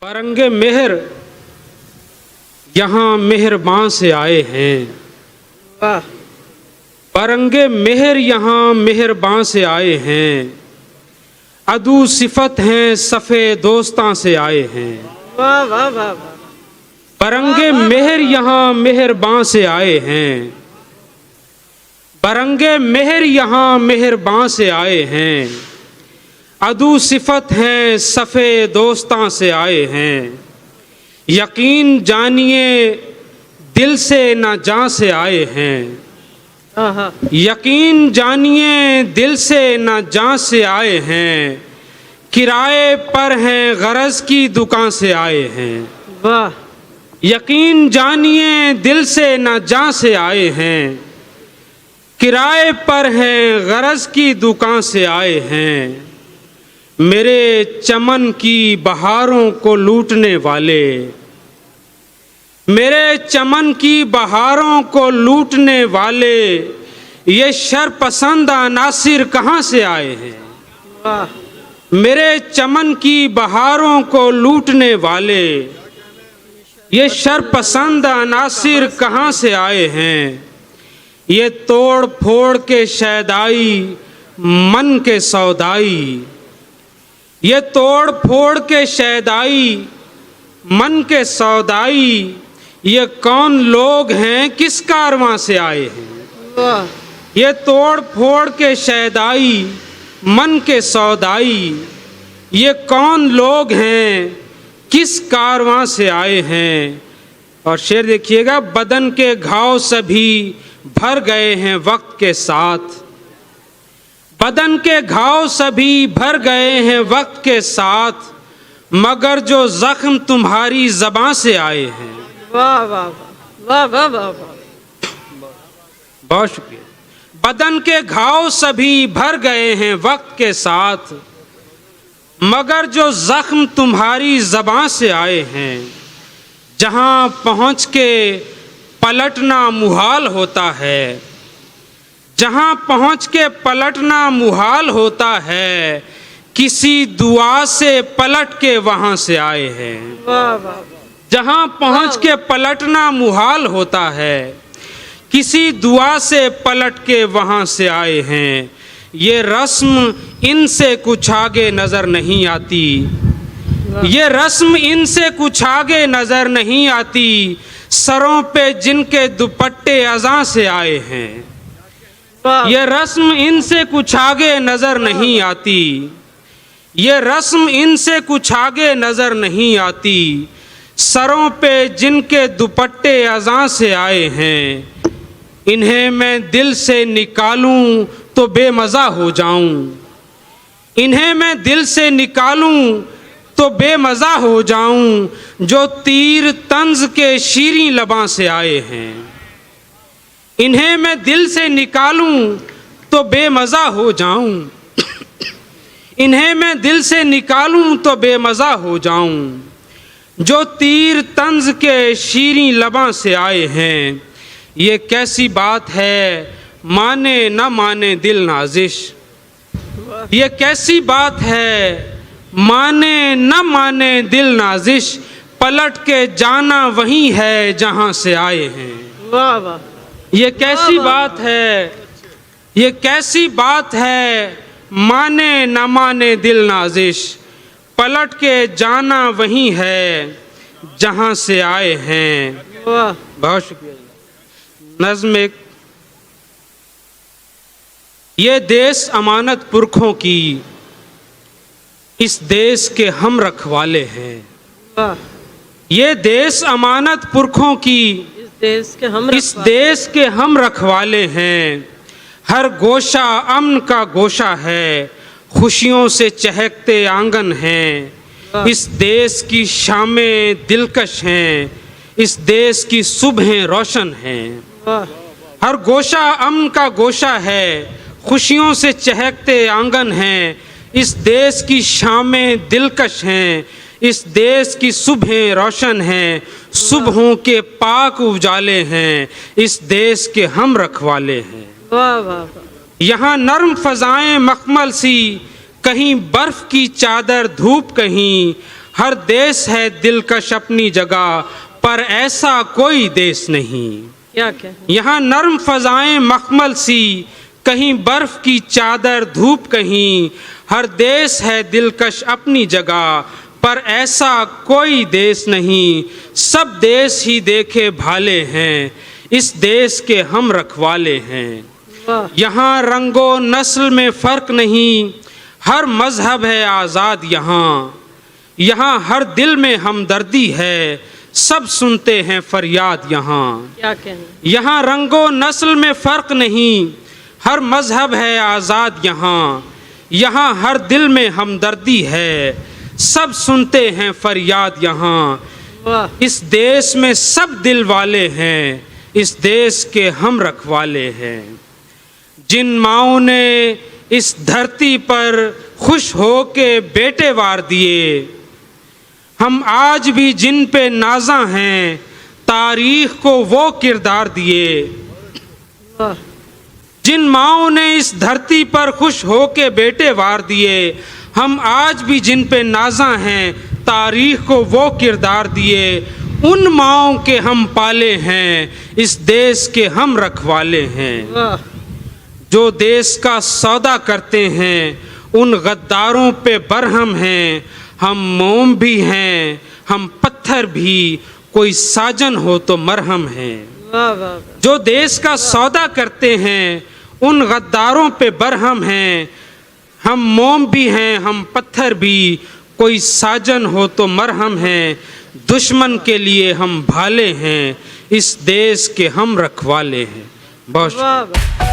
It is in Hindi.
परंगे मेहर यहाँ मेहरबान से आए हैं। वाह परंगे मेहर यहाँ मेहरबान से आए हैं। अदू सिफत हैं सफ़े दोस्तां से आए हैं। वाह वाह वाह वाह परंगे मेहर यहाँ मेहरबान से आए हैं। परंगे मेहर यहाँ मेहरबान से आए हैं। अदू सिफत हैं सफ़े दोस्तां से आए हैं। यकीन जानिए दिल से न जान से आए हैं। आहा यकीन जानिए दिल से न जान से आए हैं। किराए पर हैं गरज की दुकान से आए हैं। वाह यकीन जानिए दिल से न जान से आए हैं। किराए पर हैं गरज की दुकान से आए हैं। मेरे चमन की बहारों को लूटने वाले, मेरे चमन की बहारों को लूटने वाले ये शरपसंद अनासिर कहाँ से आए हैं। वाह मेरे चमन की बहारों को लूटने वाले ये शरपसंद अनासिर कहाँ से आए हैं। ये तोड़ फोड़ के शैदाई मन के सौदाई, ये तोड़ फोड़ के शैदाई मन के सौदाई ये कौन लोग हैं किस कारवां से आए हैं। वाह ये तोड़ फोड़ के शैदाई मन के सौदाई ये कौन लोग हैं किस कारवां से आए हैं। और शेर देखिएगा, बदन के घाव सभी भर गए हैं वक्त के साथ। बदन के घाव सभी भर गए हैं वक्त के साथ, मगर जो जख्म तुम्हारी ज़बां से आए हैं। वाह वाह वाह वाह वाह वाह बहुत शुक्रिया। बदन के घाव सभी भर गए हैं वक्त के साथ, मगर जो जख्म तुम्हारी ज़बां से आए हैं। जहां पहुंच के पलटना मुहाल होता है, जहां पहुंच के पलटना मुहाल होता है, किसी दुआ से पलट के वहां से आए हैं। वाह वाह जहां पहुंच के पलटना मुहाल होता है, किसी दुआ से पलट के वहां से आए हैं। ये रस्म इनसे कुछ आगे नजर नहीं आती। ये रस्म इनसे कुछ आगे नजर नहीं आती। सरों पे जिनके दुपट्टे अज़ां से आए हैं। वाह ये रस्म इनसे कुछ आगे नजर नहीं आती। ये रस्म इनसे कुछ आगे नजर नहीं आती। सरों पे जिनके दुपट्टे अज़ां से आए हैं। इन्हें मैं दिल से निकालूं तो बेमज़ा हो जाऊं। इन्हें मैं दिल से निकालूं तो बेमज़ा हो जाऊं। जो तीर तंज के शीरीं लबां से आए हैं। इन्हें मैं दिल से निकालूं तो बेमज़ा हो जाऊं। इन्हें मैं दिल से निकालूं तो बेमज़ा हो जाऊं। जो तीर तंज के शीरीं लबां से आए हैं। ये कैसी बात है माने न माने दिल नाजिश। ये कैसी बात है माने न माने दिल नाजिश। पलट के जाना वही है जहां से आए हैं। वाह वाह ये कैसी बात है, ये कैसी बात है माने न माने दिल नाजिश। पलट के जाना वही है जहां से आए हैं। वाह बहुत शुक्रिया। नज़्म एक, ये देश अमानत पुरखों की, इस देश के हम रखवाले हैं। वाह ये देश अमानत पुरखों की, इस देश के हम इस देश के हम रखवाले हैं। हर गोशा अमन का गोशा है, खुशियों से चहकते आंगन हैं। इस देश की शामें दिलकश हैं, इस देश की सुबहें रोशन हैं। वाह हर गोशा अमन का गोशा है, खुशियों से चहकते आंगन हैं। इस देश की शामें दिलकश हैं, इस देश की सुबहें रोशन हैं। सुबहों के पाक उजाले हैं, इस देश के हम रखवाले हैं। वाह वाह वाह यहाँ नर्म फजाएं मखमल सी, कहीं बर्फ की चादर धूप कहीं। हर देश है दिलकश अपनी जगह, पर ऐसा कोई देश नहीं। क्या क्या यहाँ नर्म फजाएं मखमल सी, कहीं बर्फ की चादर धूप कहीं। हर देश है दिलकश अपनी जगह, पर ऐसा कोई देश नहीं। सब देश ही देखे भाले हैं, इस देश के हम रखवाले हैं। वाह यहाँ रंगो नस्ल में फ़र्क नहीं, हर मजहब है आज़ाद यहाँ। यहाँ हर दिल में हमदर्दी है, सब सुनते हैं फरियाद यहाँ। क्या कहना यहाँ रंगो नस्ल में फ़र्क नहीं, हर मजहब है आज़ाद यहाँ। यहाँ हर दिल में हमदर्दी है, सब सुनते हैं फरियाद यहाँ। वाह इस देश में सब दिल वाले हैं, इस देश के हम रखवाले हैं। जिन माँओं ने इस धरती पर खुश हो के बेटे वार दिए, हम आज भी जिन पे नाज़ा हैं, तारीख़ को वो किरदार दिए। वाह जिन माँओं ने इस धरती पर खुश हो के बेटे वार दिए, हम आज भी जिन पे नाज़ा हैं, तारीख़ को वो किरदार दिए। उन माँओं के हम पाले हैं, इस देश के हम रखवाले हैं। वाह जो देश का सौदा करते हैं, उन गद्दारों पे बरहम हैं। हम मोम भी हैं, हम पत्थर भी, कोई साजन हो तो मरहम है। वाह वाह जो देश का सौदा करते हैं, उन गद्दारों पे बरहम हैं। हम मोम भी हैं, हम पत्थर भी, कोई साजन हो तो मरहम है। दुश्मन के लिए हम भाले हैं, इस देश के हम रखवाले हैं। बहुत वाह वाह